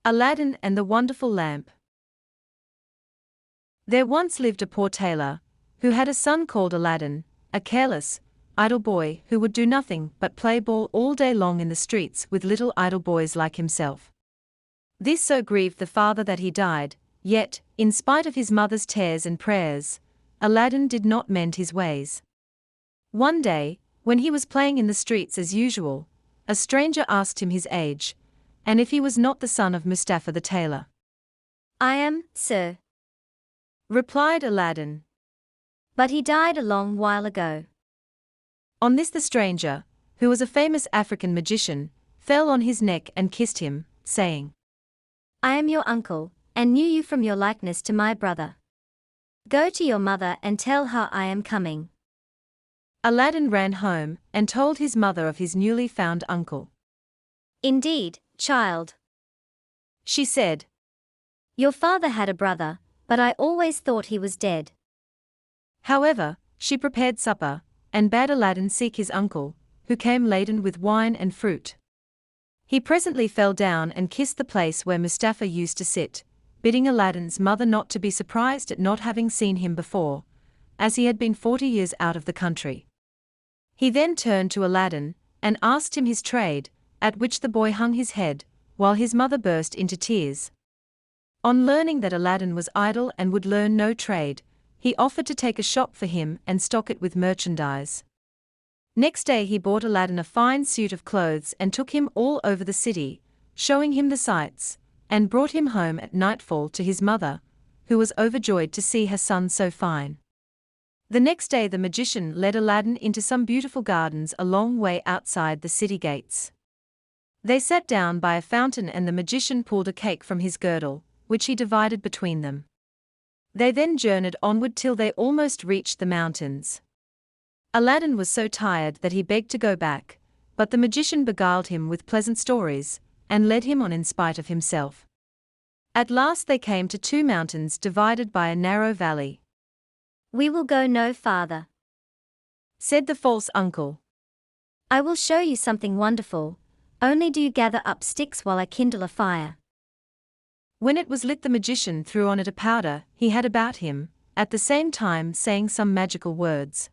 Aladdin and the Wonderful Lamp. There once lived a poor tailor, who had a son called Aladdin, a careless, idle boy who would do nothing but play ball all day long in the streets with little idle boys like himself. This so grieved the father that he died, yet, in spite of his mother's tears and prayers, Aladdin did not mend his ways. One day, when he was playing in the streets as usual, a stranger asked him his age, and if he was not the son of Mustafa the tailor. "I am, sir," replied Aladdin. "but he died a long while ago." On this the stranger, who was a famous African magician, fell on his neck and kissed him, saying, "I am your uncle, and knew you from your likeness to my brother. Go to your mother and tell her I am coming." Aladdin ran home and told his mother of his newly found uncle. "Indeed, child," she said, "your father had a brother, but I always thought he was dead." However, she prepared supper, and bade Aladdin seek his uncle, who came laden with wine and fruit. He presently fell down and kissed the place where Mustafa used to sit, bidding Aladdin's mother not to be surprised at not having seen him before, as he had been 40 years out of the country. He then turned to Aladdin, and asked him his trade, at which the boy hung his head, while his mother burst into tears. On learning that Aladdin was idle and would learn no trade, he offered to take a shop for him and stock it with merchandise. Next day he bought Aladdin a fine suit of clothes and took him all over the city, showing him the sights, and brought him home at nightfall to his mother, who was overjoyed to see her son so fine. The next day the magician led Aladdin into some beautiful gardens a long way outside the city gates. They sat down by a fountain and the magician pulled a cake from his girdle, which he divided between them. They then journeyed onward till they almost reached the mountains. Aladdin was so tired that he begged to go back, but the magician beguiled him with pleasant stories, and led him on in spite of himself. At last they came to two mountains divided by a narrow valley. "We will go no farther," said the false uncle. "I will show you something wonderful, only do you gather up sticks while I kindle a fire." When it was lit the magician threw on it a powder he had about him, at the same time saying some magical words.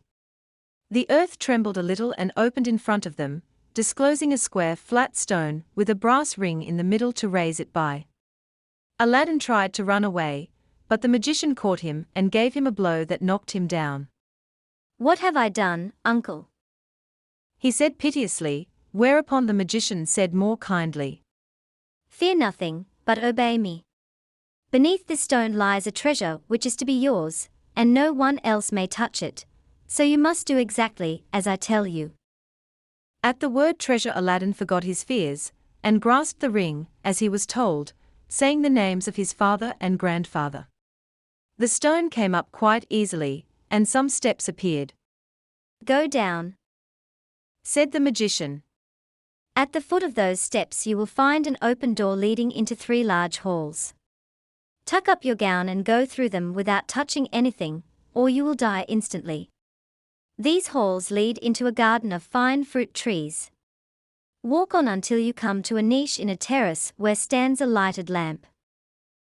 The earth trembled a little and opened in front of them, disclosing a square flat stone with a brass ring in the middle to raise it by. Aladdin tried to run away, but the magician caught him and gave him a blow that knocked him down. "What have I done, uncle?" he said piteously, whereupon the magician said more kindly, "Fear nothing, but obey me. Beneath this stone lies a treasure which is to be yours, and no one else may touch it, so you must do exactly as I tell you." At the word treasure Aladdin forgot his fears, and grasped the ring, as he was told, saying the names of his father and grandfather. The stone came up quite easily, and some steps appeared. "Go down," said the magician. "At the foot of those steps you will find an open door leading into 3 large halls. Tuck up your gown and go through them without touching anything, or you will die instantly. These halls lead into a garden of fine fruit trees. Walk on until you come to a niche in a terrace where stands a lighted lamp.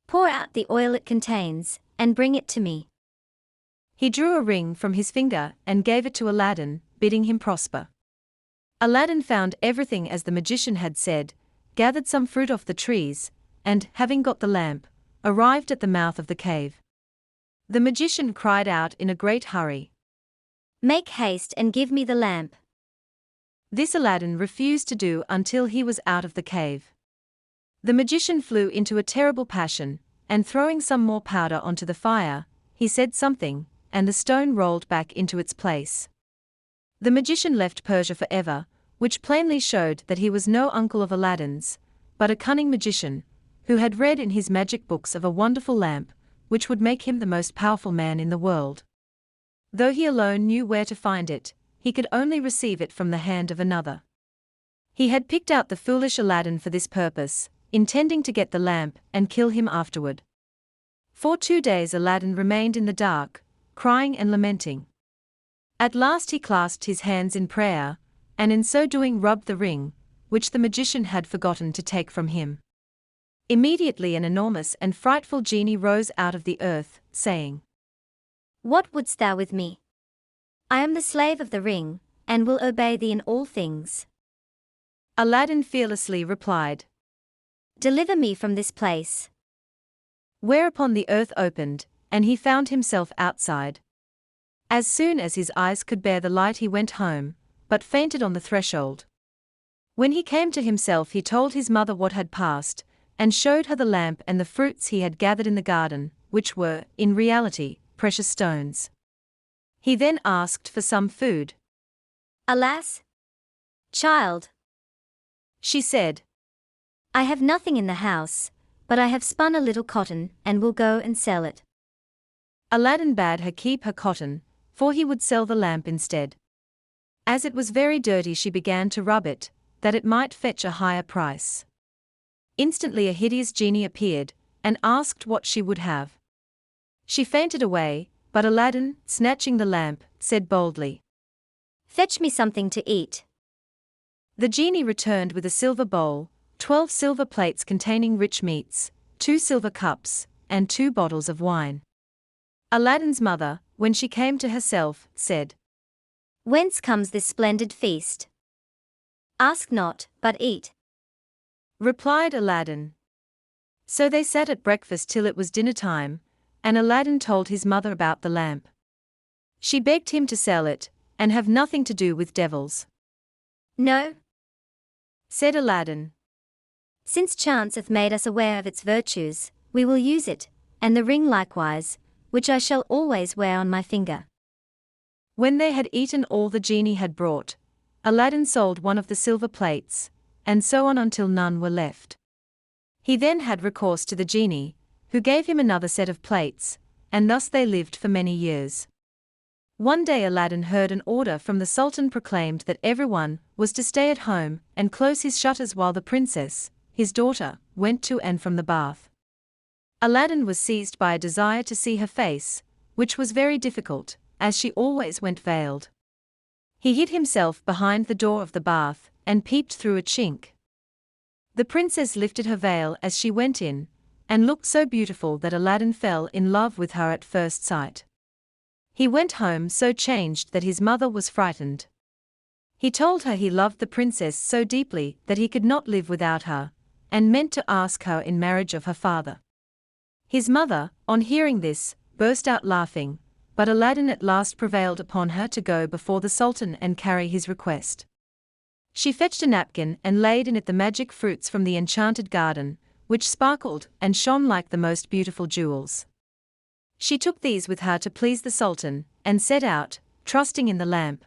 Pour out the oil it contains, and bring it to me." He drew a ring from his finger and gave it to Aladdin, bidding him prosper. Aladdin found everything as the magician had said, gathered some fruit off the trees, and, having got the lamp, arrived at the mouth of the cave. The magician cried out in a great hurry, "Make haste and give me the lamp." This Aladdin refused to do until he was out of the cave. The magician flew into a terrible passion, and throwing some more powder onto the fire, he said something, and the stone rolled back into its place. The magician left Persia forever, which plainly showed that he was no uncle of Aladdin's, but a cunning magician, who had read in his magic books of a wonderful lamp, which would make him the most powerful man in the world. Though he alone knew where to find it, he could only receive it from the hand of another. He had picked out the foolish Aladdin for this purpose, intending to get the lamp and kill him afterward. For 2 days Aladdin remained in the dark, crying and lamenting. At last he clasped his hands in prayer, and in so doing rubbed the ring, which the magician had forgotten to take from him. Immediately an enormous and frightful genie rose out of the earth, saying, "What wouldst thou with me? I am the slave of the ring, and will obey thee in all things." Aladdin fearlessly replied, "Deliver me from this place." Whereupon the earth opened, and he found himself outside. As soon as his eyes could bear the light he went home, but fainted on the threshold. When he came to himself he told his mother what had passed, and showed her the lamp and the fruits he had gathered in the garden, which were, in reality, precious stones. He then asked for some food. "Alas, child," she said, "I have nothing in the house, but I have spun a little cotton and will go and sell it." Aladdin bade her keep her cotton, for he would sell the lamp instead. As it was very dirty she began to rub it, that it might fetch a higher price. Instantly a hideous genie appeared, and asked what she would have. She fainted away, but Aladdin, snatching the lamp, said boldly, "Fetch me something to eat." The genie returned with a silver bowl, 12 silver plates containing rich meats, 2 silver cups, and 2 bottles of wine. Aladdin's mother, when she came to herself, said, "Whence comes this splendid feast? Ask not, but eat." Replied Aladdin. So they sat at breakfast till it was dinner time, and Aladdin told his mother about the lamp. She begged him to sell it, and have nothing to do with devils. "No," said Aladdin. "Since chance hath made us aware of its virtues, we will use it, and the ring likewise, which I shall always wear on my finger." When they had eaten all the genie had brought, Aladdin sold one of the silver plates, and so on until none were left. He then had recourse to the genie, who gave him another set of plates, and thus they lived for many years. One day Aladdin heard an order from the Sultan proclaimed that everyone was to stay at home and close his shutters while the princess, his daughter, went to and from the bath. Aladdin was seized by a desire to see her face, which was very difficult, as she always went veiled. He hid himself behind the door of the bath, and peeped through a chink. The princess lifted her veil as she went in, and looked so beautiful that Aladdin fell in love with her at first sight. He went home so changed that his mother was frightened. He told her he loved the princess so deeply that he could not live without her, and meant to ask her in marriage of her father. His mother, on hearing this, burst out laughing, but Aladdin at last prevailed upon her to go before the Sultan and carry his request. She fetched a napkin and laid in it the magic fruits from the enchanted garden, which sparkled and shone like the most beautiful jewels. She took these with her to please the Sultan, and set out, trusting in the lamp.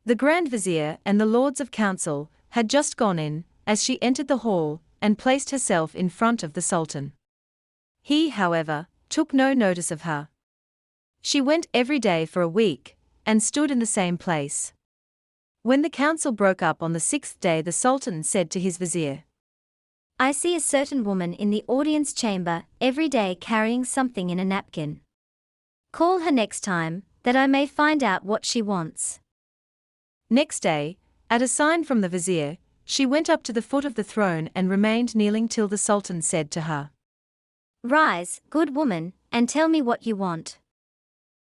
The Grand Vizier and the Lords of Council had just gone in, as she entered the hall, and placed herself in front of the Sultan. He, however, took no notice of her. She went every day for a week, and stood in the same place. When the council broke up on the 6th day, the Sultan said to his vizier, "I see a certain woman in the audience chamber every day carrying something in a napkin. Call her next time, that I may find out what she wants." Next day, at a sign from the vizier, she went up to the foot of the throne and remained kneeling till the Sultan said to her, "Rise, good woman, and tell me what you want."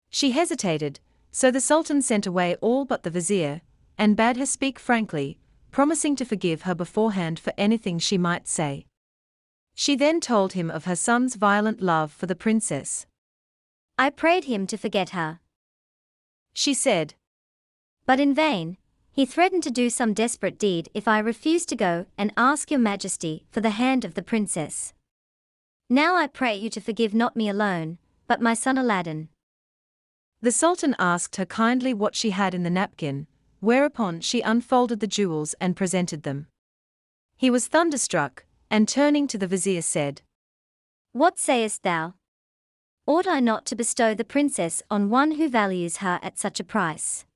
She hesitated, so the Sultan sent away all but the vizier, and bade her speak frankly, promising to forgive her beforehand for anything she might say. She then told him of her son's violent love for the princess. "I prayed him to forget her," she said, "but in vain. He threatened to do some desperate deed if I refused to go and ask your majesty for the hand of the princess. Now I pray you to forgive not me alone, but my son Aladdin." The Sultan asked her kindly what she had in the napkin, whereupon she unfolded the jewels and presented them. He was thunderstruck, and turning to the vizier said, "What sayest thou? Ought I not to bestow the princess on one who values her at such a price?"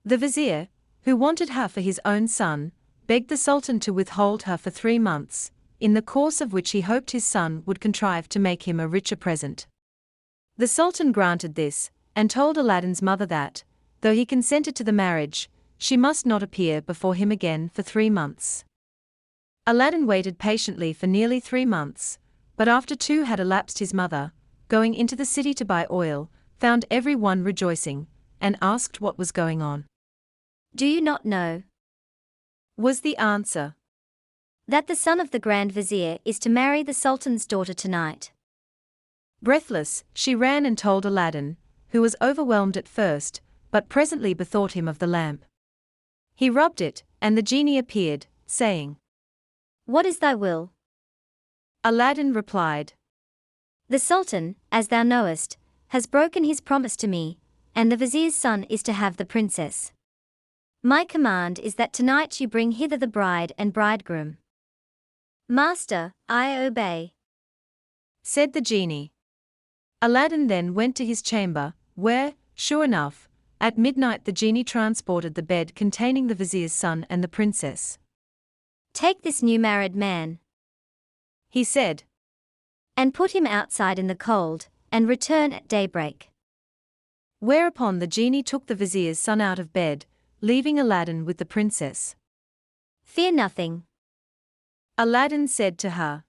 The vizier, who wanted her for his own son, begged the Sultan to withhold her for 3 months, in the course of which he hoped his son would contrive to make him a richer present. The Sultan granted this, and told Aladdin's mother that, though he consented to the marriage, she must not appear before him again for 3 months. Aladdin waited patiently for nearly 3 months, but after 2 had elapsed his mother, going into the city to buy oil, found everyone rejoicing, and asked what was going on. Do you not know Was the answer. that the son of the Grand Vizier is to marry the Sultan's daughter tonight? Breathless, she ran and told Aladdin, who was overwhelmed at first, but presently bethought him of the lamp. He rubbed it, and the genie appeared, saying, What is thy will? Aladdin replied, The Sultan, as thou knowest, has broken his promise to me, and the Vizier's son is to have the princess. My command is that tonight you bring hither the bride and bridegroom. Master, I obey, said the genie. Aladdin then went to his chamber, where, sure enough, at midnight the genie transported the bed containing the vizier's son and the princess. Take this new married man, He said, and put him outside in the cold, and return at daybreak. whereupon the genie took the vizier's son out of bed, leaving Aladdin with the princess. Fear nothing. Aladdin said to her,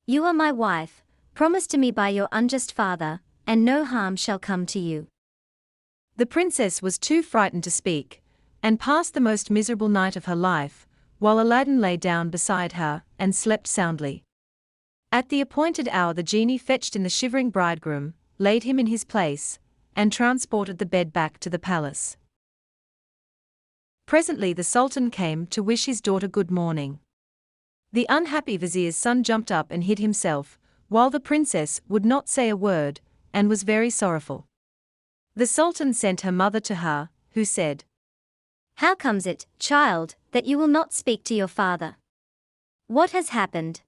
You are my wife, promised to me by your unjust father, and no harm shall come to you. The princess was too frightened to speak, and passed the most miserable night of her life, while Aladdin lay down beside her, and slept soundly. At the appointed hour the genie fetched in the shivering bridegroom, laid him in his place, and transported the bed back to the palace. Presently the Sultan came to wish his daughter good morning. The unhappy vizier's son jumped up and hid himself, while the princess would not say a word, and was very sorrowful. The Sultan sent her mother to her, who said, How comes it, child, that you will not speak to your father? What has happened?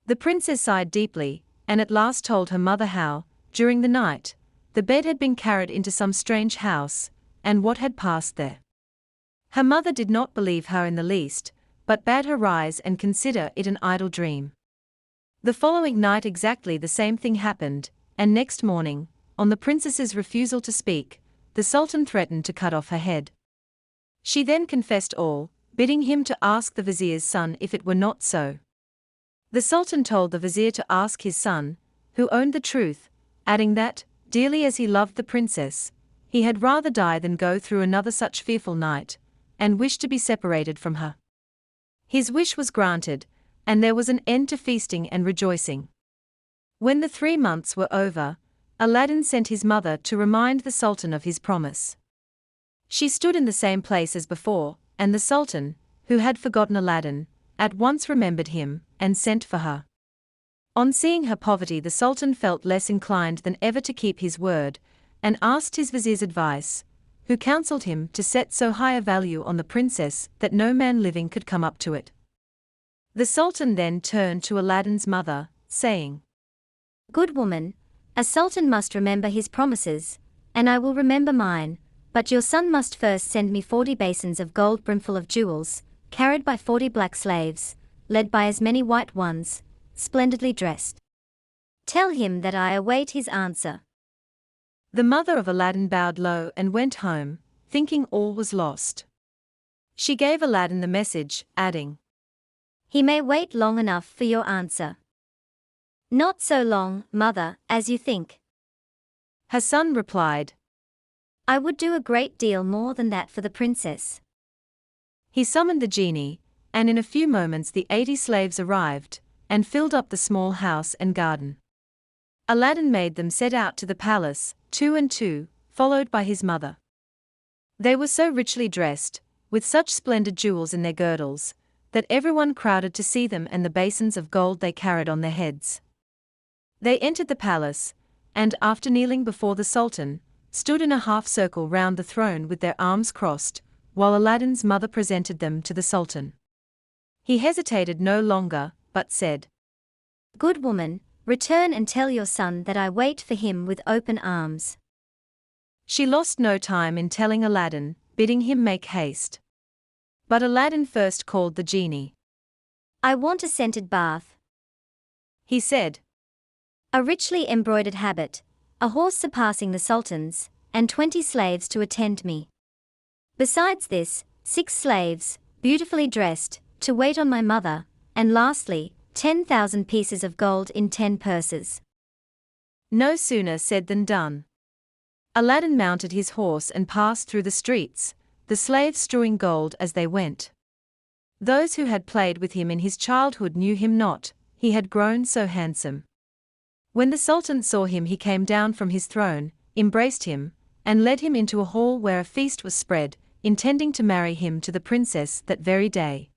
The princess sighed deeply, and at last told her mother how, during the night, the bed had been carried into some strange house, and what had passed there. Her mother did not believe her in the least, but bade her rise and consider it an idle dream. The following night exactly the same thing happened, and next morning, on the princess's refusal to speak, the Sultan threatened to cut off her head. She then confessed all, bidding him to ask the vizier's son if it were not so. The Sultan told the vizier to ask his son, who owned the truth, adding that, dearly as he loved the princess, he had rather die than go through another such fearful night, and wished to be separated from her. His wish was granted, and there was an end to feasting and rejoicing. When the 3 months were over, Aladdin sent his mother to remind the Sultan of his promise. She stood in the same place as before, and the Sultan, who had forgotten Aladdin, at once remembered him, and sent for her. On seeing her poverty the Sultan felt less inclined than ever to keep his word, and asked his vizier's advice, who counselled him to set so high a value on the princess that no man living could come up to it. The Sultan then turned to Aladdin's mother, saying, Good woman, a sultan must remember his promises, and I will remember mine, but your son must first send me 40 basins of gold brimful of jewels, carried by 40 black slaves, led by as many white ones, splendidly dressed. Tell him that I await his answer. The mother of Aladdin bowed low and went home, thinking all was lost. She gave Aladdin the message, adding, He may wait long enough for your answer. Not so long, mother, as you think. Her son replied, I would do a great deal more than that for the princess. He summoned the genie, and in a few moments the 80 slaves arrived, and filled up the small house and garden. Aladdin made them set out to the palace, 2 and 2, followed by his mother. They were so richly dressed, with such splendid jewels in their girdles, that everyone crowded to see them and the basins of gold they carried on their heads. They entered the palace, and after kneeling before the Sultan, stood in a half-circle round the throne with their arms crossed, while Aladdin's mother presented them to the Sultan. He hesitated no longer, but said, Good woman, return and tell your son that I wait for him with open arms. She lost no time in telling Aladdin, bidding him make haste. But Aladdin first called the genie. I want a scented bath, He said, a richly embroidered habit, a horse surpassing the Sultan's, and 20 slaves to attend me. Besides this, 6 slaves, beautifully dressed, to wait on my mother, and lastly, 10,000 pieces of gold in 10 purses. No sooner said than done. Aladdin mounted his horse and passed through the streets, the slaves strewing gold as they went. Those who had played with him in his childhood knew him not, he had grown so handsome. When the Sultan saw him, he came down from his throne, embraced him, and led him into a hall where a feast was spread, intending to marry him to the princess that very day.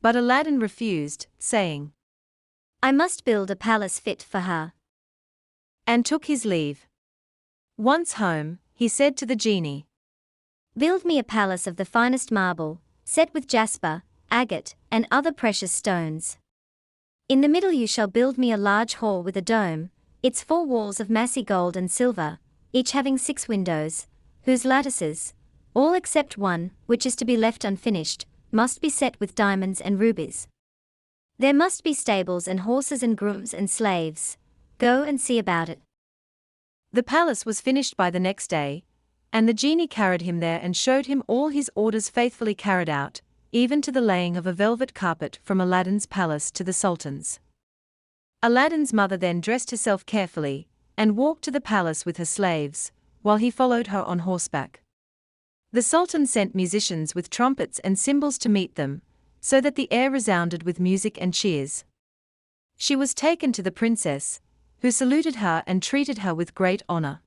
But Aladdin refused, saying, I must build a palace fit for her. And took his leave. Once home, he said to the genie, Build me a palace of the finest marble, set with jasper, agate, and other precious stones. In the middle you shall build me a large hall with a dome, its 4 walls of massy gold and silver, each having 6 windows, whose lattices, all except one, which is to be left unfinished, must be set with diamonds and rubies. There must be stables and horses and grooms and slaves. Go and see about it. The palace was finished by the next day, and the genie carried him there and showed him all his orders faithfully carried out, even to the laying of a velvet carpet from Aladdin's palace to the Sultan's. Aladdin's mother then dressed herself carefully, and walked to the palace with her slaves, while he followed her on horseback. The Sultan sent musicians with trumpets and cymbals to meet them, so that the air resounded with music and cheers. She was taken to the princess, who saluted her and treated her with great honor.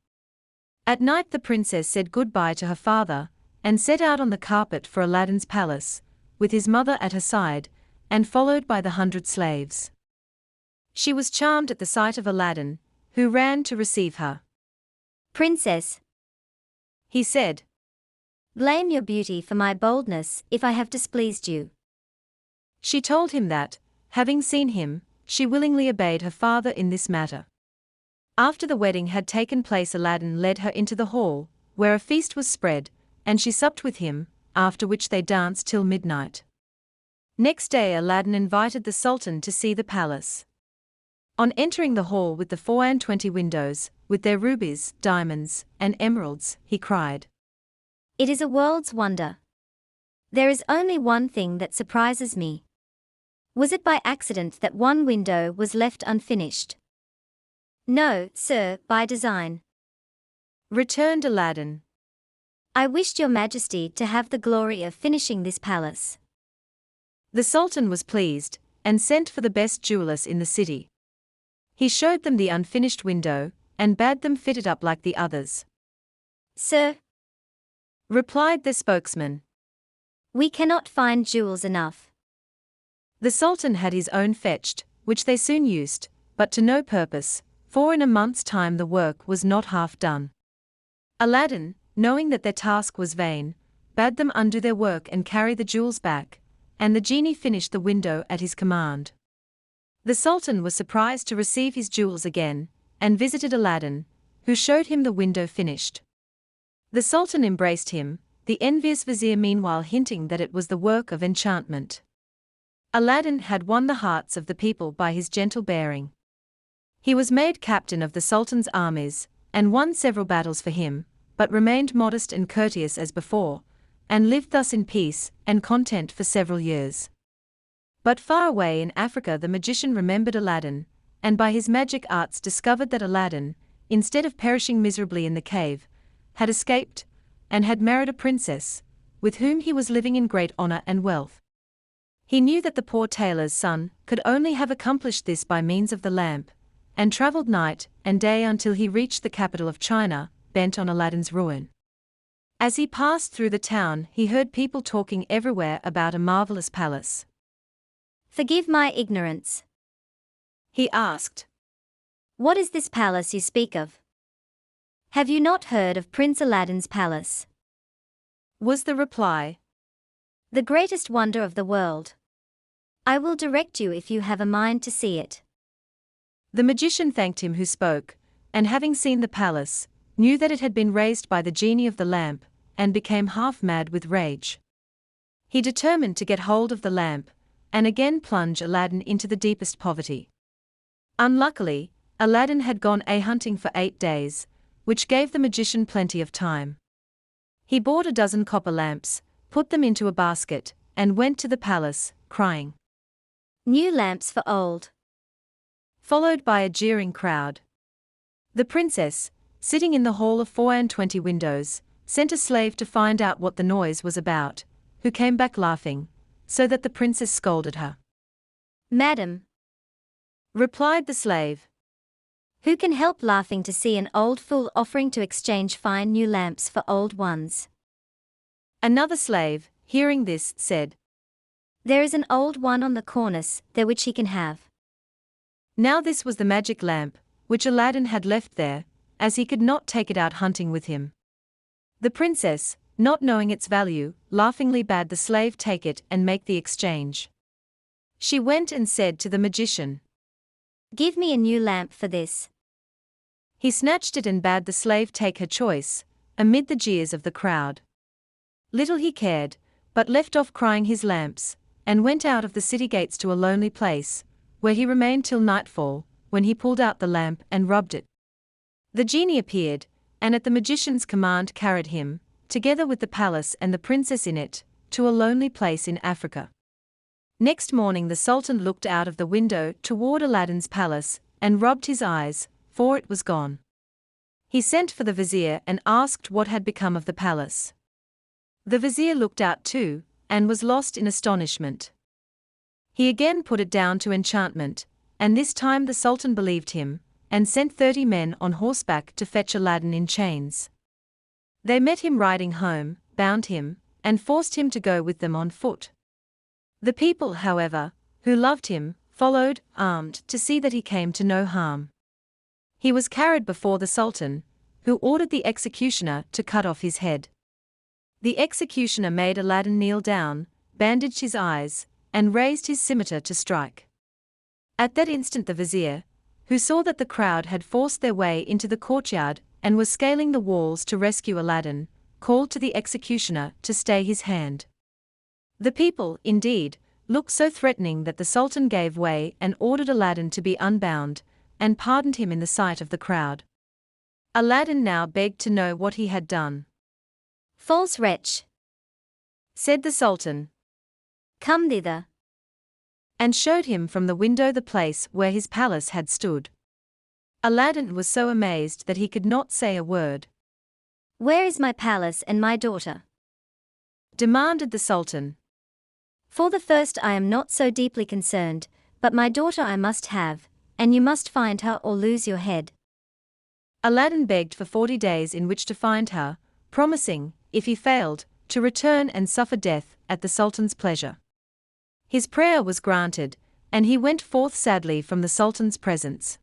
At night the princess said goodbye to her father, and set out on the carpet for Aladdin's palace, with his mother at her side, and followed by the 100 slaves. She was charmed at the sight of Aladdin, who ran to receive her. Princess, he said, blame your beauty for my boldness if I have displeased you. She told him that, having seen him, she willingly obeyed her father in this matter. After the wedding had taken place, Aladdin led her into the hall, where a feast was spread, and she supped with him, after which they danced till midnight. Next day Aladdin invited the Sultan to see the palace. On entering the hall with the 24 windows, with their rubies, diamonds, and emeralds, he cried, It is a world's wonder. There is only one thing that surprises me. Was it by accident that one window was left unfinished? No, sir, by design. Returned Aladdin. I wished your majesty to have the glory of finishing this palace. The Sultan was pleased, and sent for the best jewelers in the city. He showed them the unfinished window, and bade them fit it up like the others. Sir, replied the spokesman, we cannot find jewels enough. The Sultan had his own fetched, which they soon used, but to no purpose, for in a month's time the work was not half done. Aladdin, knowing that their task was vain, bade them undo their work and carry the jewels back, and the genie finished the window at his command. The Sultan was surprised to receive his jewels again, and visited Aladdin, who showed him the window finished. The Sultan embraced him, the envious vizier meanwhile hinting that it was the work of enchantment. Aladdin had won the hearts of the people by his gentle bearing. He was made captain of the Sultan's armies, and won several battles for him, but remained modest and courteous as before, and lived thus in peace and content for several years. But far away in Africa the magician remembered Aladdin, and by his magic arts discovered that Aladdin, instead of perishing miserably in the cave, had escaped, and had married a princess, with whom he was living in great honor and wealth. He knew that the poor tailor's son could only have accomplished this by means of the lamp, and travelled night and day until he reached the capital of China, bent on Aladdin's ruin. As he passed through the town, he heard people talking everywhere about a marvelous palace. Forgive my ignorance, he asked. What is this palace you speak of? Have you not heard of Prince Aladdin's palace? Was the reply. The greatest wonder of the world. I will direct you if you have a mind to see it. The magician thanked him who spoke, and having seen the palace, knew that it had been raised by the genie of the lamp, and became half mad with rage. He determined to get hold of the lamp, and again plunge Aladdin into the deepest poverty. Unluckily, Aladdin had gone a-hunting for 8 days, which gave the magician plenty of time. He bought a dozen copper lamps, put them into a basket, and went to the palace, crying. New lamps for old. Followed by a jeering crowd. The princess, sitting in the hall of 24 windows, sent a slave to find out what the noise was about, who came back laughing, so that the princess scolded her. Madam, Replied the slave, who can help laughing to see an old fool offering to exchange fine new lamps for old ones? another slave, hearing this, said, There is an old one on the cornice there which he can have. Now this was the magic lamp, which Aladdin had left there, as he could not take it out hunting with him. The princess, not knowing its value, laughingly bade the slave take it and make the exchange. She went and said to the magician, Give me a new lamp for this. He snatched it and bade the slave take her choice, amid the jeers of the crowd. Little he cared, but left off crying his lamps, and went out of the city gates to a lonely place, where he remained till nightfall, when he pulled out the lamp and rubbed it. The genie appeared, and at the magician's command carried him, together with the palace and the princess in it, to a lonely place in Africa. Next morning the Sultan looked out of the window toward Aladdin's palace, and rubbed his eyes, for it was gone. He sent for the vizier and asked what had become of the palace. The vizier looked out too, and was lost in astonishment. He again put it down to enchantment, and this time the Sultan believed him, and sent 30 men on horseback to fetch Aladdin in chains. They met him riding home, bound him, and forced him to go with them on foot. The people, however, who loved him, followed, armed, to see that he came to no harm. He was carried before the Sultan, who ordered the executioner to cut off his head. The executioner made Aladdin kneel down, bandaged his eyes, and raised his scimitar to strike. At that instant the vizier, who saw that the crowd had forced their way into the courtyard and was scaling the walls to rescue Aladdin, called to the executioner to stay his hand. The people, indeed, looked so threatening that the Sultan gave way and ordered Aladdin to be unbound, and pardoned him in the sight of the crowd. Aladdin now begged to know what he had done. False wretch, Said the Sultan, come thither. and showed him from the window the place where his palace had stood. Aladdin was so amazed that he could not say a word. Where is my palace and my daughter? Demanded the Sultan. For the first I am not so deeply concerned, but my daughter I must have, and you must find her or lose your head. Aladdin begged for 40 days in which to find her, promising, if he failed, to return and suffer death at the Sultan's pleasure. His prayer was granted, and he went forth sadly from the Sultan's presence.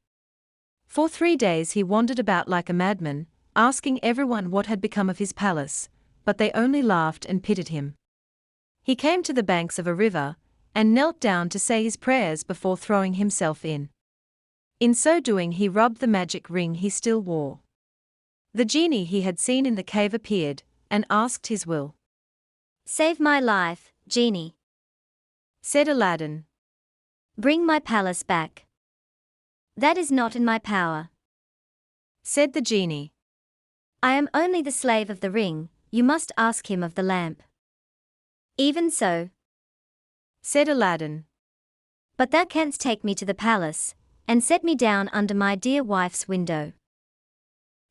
For 3 days he wandered about like a madman, asking everyone what had become of his palace, but they only laughed and pitied him. He came to the banks of a river, and knelt down to say his prayers before throwing himself in. In so doing he rubbed the magic ring he still wore. The genie he had seen in the cave appeared, and asked his will. Save my life, genie. Said Aladdin. Bring my palace back. That is not in my power. Said the genie. I am only the slave of the ring, you must ask him of the lamp. Even so. Said Aladdin. But thou canst take me to the palace, and set me down under my dear wife's window.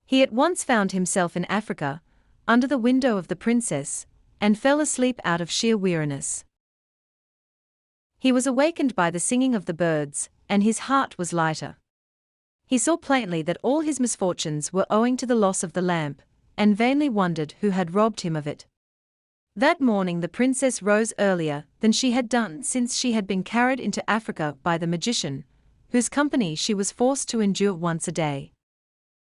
He at once found himself in Africa, under the window of the princess, and fell asleep out of sheer weariness. He was awakened by the singing of the birds, and his heart was lighter. He saw plainly that all his misfortunes were owing to the loss of the lamp, and vainly wondered who had robbed him of it. That morning the princess rose earlier than she had done since she had been carried into Africa by the magician, whose company she was forced to endure once a day.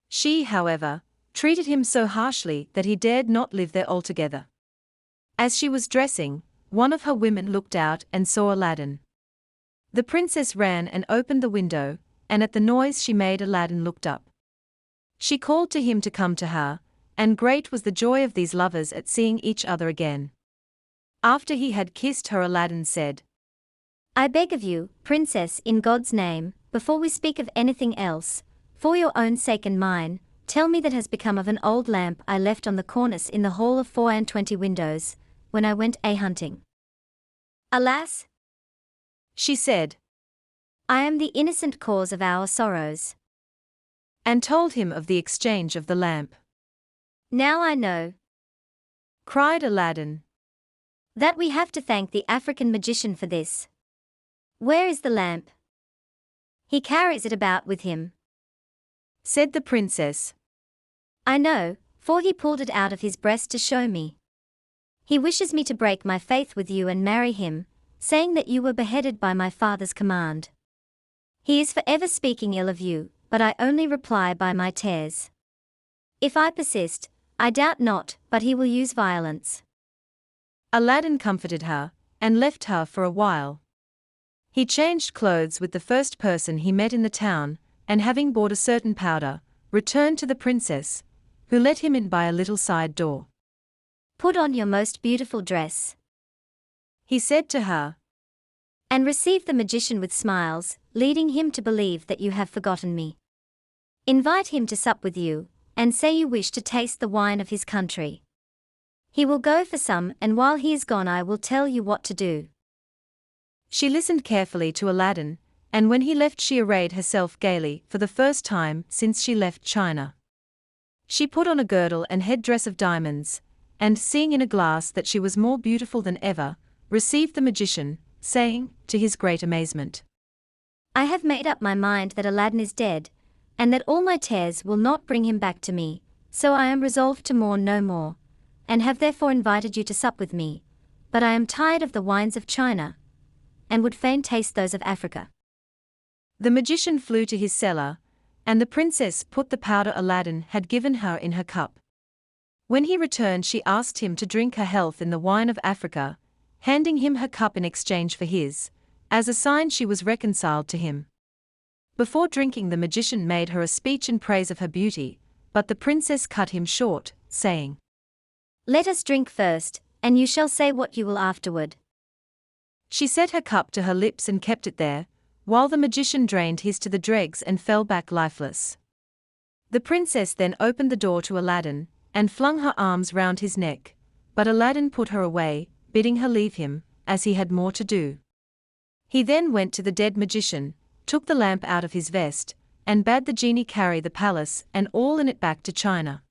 She, however, treated him so harshly that he dared not live there altogether. As she was dressing, one of her women looked out and saw Aladdin. The princess ran and opened the window, and at the noise she made Aladdin looked up. She called to him to come to her, and great was the joy of these lovers at seeing each other again. After he had kissed her, Aladdin said, I beg of you, princess, in God's name, before we speak of anything else, for your own sake and mine, tell me that has become of an old lamp I left on the cornice in the hall of 24 windows, when I went a-hunting. Alas! she said, I am the innocent cause of our sorrows. and told him of the exchange of the lamp. Now I know Cried Aladdin. that we have to thank the African magician for this. Where is the lamp? He carries it about with him. Said the princess. I know, for he pulled it out of his breast to show me. He wishes me to break my faith with you and marry him, saying that you were beheaded by my father's command. He is forever speaking ill of you, but I only reply by my tears. If I persist, I doubt not, but he will use violence. Aladdin comforted her, and left her for a while. He changed clothes with the first person he met in the town, and having bought a certain powder, returned to the princess, who let him in by a little side door. Put on your most beautiful dress, He said to her, and receive the magician with smiles, leading him to believe that you have forgotten me. Invite him to sup with you, and say you wish to taste the wine of his country. He will go for some, and while he is gone I will tell you what to do. She listened carefully to Aladdin, and when he left she arrayed herself gaily for the first time since she left China. She put on a girdle and headdress of diamonds, and seeing in a glass that she was more beautiful than ever, received the magician, saying, to his great amazement, I have made up my mind that Aladdin is dead, and that all my tears will not bring him back to me, so I am resolved to mourn no more, and have therefore invited you to sup with me, but I am tired of the wines of China, and would fain taste those of Africa. The magician flew to his cellar, and the princess put the powder Aladdin had given her in her cup. When he returned she asked him to drink her health in the wine of Africa, handing him her cup in exchange for his, as a sign she was reconciled to him. Before drinking the magician made her a speech in praise of her beauty, but the princess cut him short, saying, Let us drink first, and you shall say what you will afterward. She set her cup to her lips and kept it there, while the magician drained his to the dregs and fell back lifeless. The princess then opened the door to Aladdin, and flung her arms round his neck, but Aladdin put her away, bidding her leave him, as he had more to do. He then went to the dead magician, took the lamp out of his vest, and bade the genie carry the palace and all in it back to China.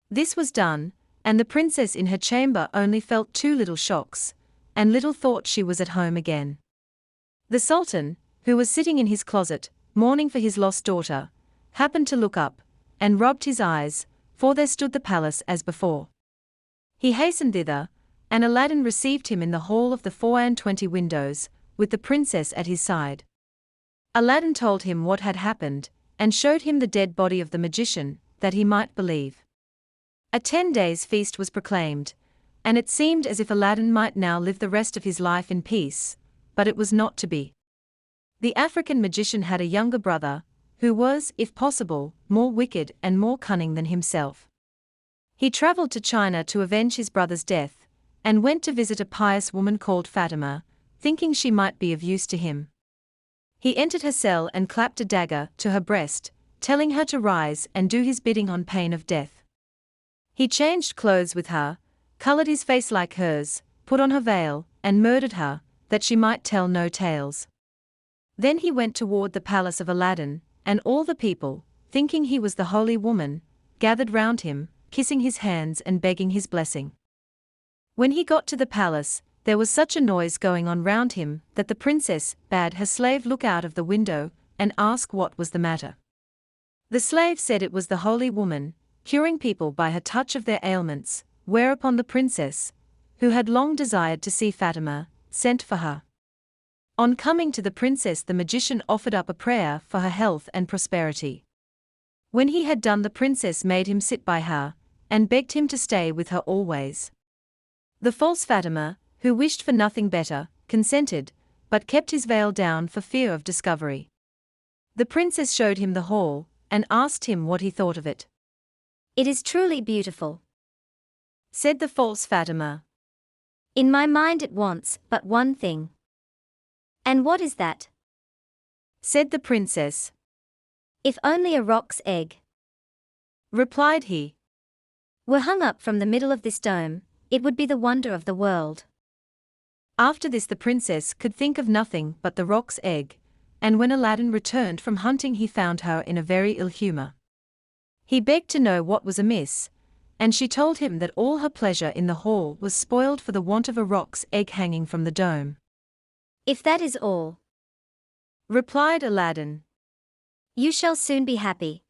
This was done, and the princess in her chamber only felt 2 little shocks, and little thought she was at home again. The Sultan, who was sitting in his closet, mourning for his lost daughter, happened to look up, and rubbed his eyes, for there stood the palace as before. He hastened thither, and Aladdin received him in the hall of the 24 windows, with the princess at his side. Aladdin told him what had happened, and showed him the dead body of the magician, that he might believe. A 10 days' feast was proclaimed, and it seemed as if Aladdin might now live the rest of his life in peace, but it was not to be. The African magician had a younger brother, who was, if possible, more wicked and more cunning than himself. He traveled to China to avenge his brother's death, and went to visit a pious woman called Fatima, thinking she might be of use to him. He entered her cell and clapped a dagger to her breast, telling her to rise and do his bidding on pain of death. He changed clothes with her, colored his face like hers, put on her veil, and murdered her, that she might tell no tales. Then he went toward the palace of Aladdin, and all the people, thinking he was the holy woman, gathered round him, kissing his hands and begging his blessing. When he got to the palace, there was such a noise going on round him that the princess bade her slave look out of the window and ask what was the matter. The slave said it was the holy woman, curing people by her touch of their ailments, whereupon the princess, who had long desired to see Fatima, sent for her. On coming to the princess, the magician offered up a prayer for her health and prosperity. When he had done, the princess made him sit by her, and begged him to stay with her always. The false Fatima, who wished for nothing better, consented, but kept his veil down for fear of discovery. The princess showed him the hall, and asked him what he thought of it. It is truly beautiful, said the false Fatima. In my mind it wants but one thing. And what is that? said the princess. If only a roc's egg, replied he, were hung up from the middle of this dome, it would be the wonder of the world. After this the princess could think of nothing but the roc's egg, and when Aladdin returned from hunting he found her in a very ill humor. He begged to know what was amiss, and she told him that all her pleasure in the hall was spoiled for the want of a roc's egg hanging from the dome. "If that is all," replied Aladdin, "you shall soon be happy."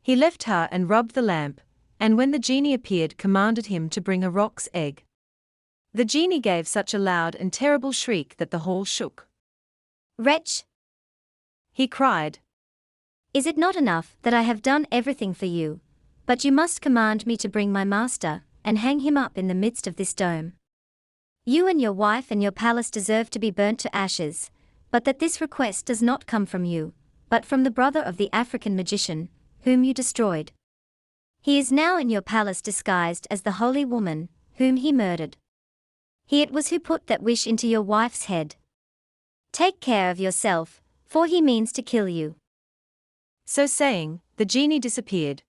he left her and rubbed the lamp, and when the genie appeared commanded him to bring a roc's egg. The genie gave such a loud and terrible shriek that the hall shook. "Wretch!" he cried. "Is it not enough that I have done everything for you, but you must command me to bring my master, and hang him up in the midst of this dome? You and your wife and your palace deserve to be burnt to ashes, but that this request does not come from you, but from the brother of the African magician, whom you destroyed. He is now in your palace disguised as the holy woman, whom he murdered. He it was who put that wish into your wife's head. Take care of yourself, for he means to kill you." So saying, the genie disappeared.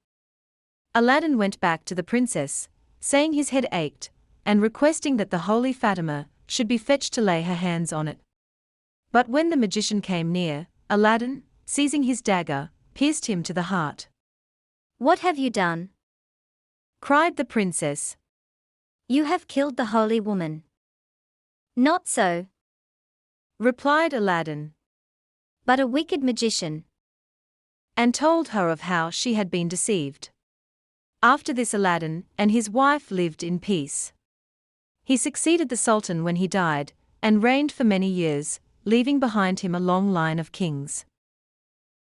Aladdin went back to the princess, saying his head ached, and requesting that the holy Fatima should be fetched to lay her hands on it. But when the magician came near, Aladdin, seizing his dagger, pierced him to the heart. "What have you done?" cried the princess. "You have killed the holy woman." "Not so," replied Aladdin, "but a wicked magician," and told her of how she had been deceived. After this Aladdin and his wife lived in peace. He succeeded the Sultan when he died, and reigned for many years, leaving behind him a long line of kings.